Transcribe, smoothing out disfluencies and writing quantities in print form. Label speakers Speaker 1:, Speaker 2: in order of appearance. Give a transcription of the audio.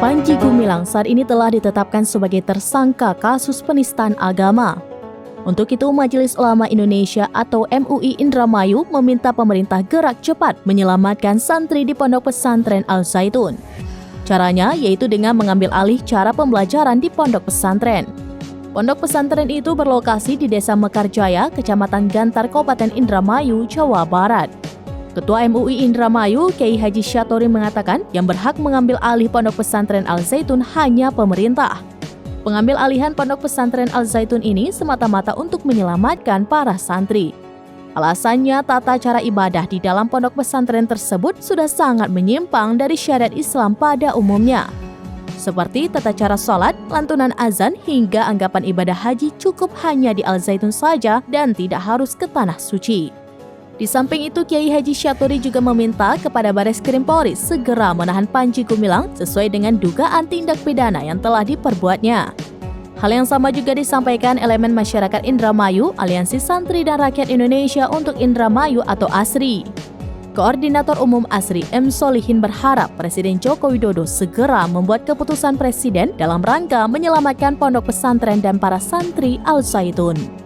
Speaker 1: Panji Gumilang saat ini telah ditetapkan sebagai tersangka kasus penistaan agama. Untuk itu, Majelis Ulama Indonesia atau MUI Indramayu meminta pemerintah gerak cepat menyelamatkan santri di Pondok Pesantren Al Zaitun. Caranya yaitu dengan mengambil alih cara pembelajaran di pondok pesantren. Pondok pesantren itu berlokasi di Desa Mekarjaya, Kecamatan Gantar, Kabupaten Indramayu, Jawa Barat. Ketua MUI Indramayu, Kiai Haji Syatori mengatakan yang berhak mengambil alih Pondok Pesantren Al Zaitun hanya pemerintah. Pengambil alihan Pondok Pesantren Al Zaitun ini semata-mata untuk menyelamatkan para santri. Alasannya, tata cara ibadah di dalam pondok pesantren tersebut sudah sangat menyimpang dari syariat Islam pada umumnya. Seperti tata cara sholat, lantunan azan, hingga anggapan ibadah haji cukup hanya di Al Zaitun saja dan tidak harus ke tanah suci. Di samping itu, Kiai Haji Syatori juga meminta kepada Bareskrim Polri segera menahan Panji Gumilang sesuai dengan dugaan tindak pidana yang telah diperbuatnya. Hal yang sama juga disampaikan elemen masyarakat Indramayu, Aliansi Santri dan Rakyat Indonesia untuk Indramayu atau ASRI. Koordinator Umum ASRI M. Solihin berharap Presiden Joko Widodo segera membuat keputusan Presiden dalam rangka menyelamatkan pondok pesantren dan para santri Al Zaitun.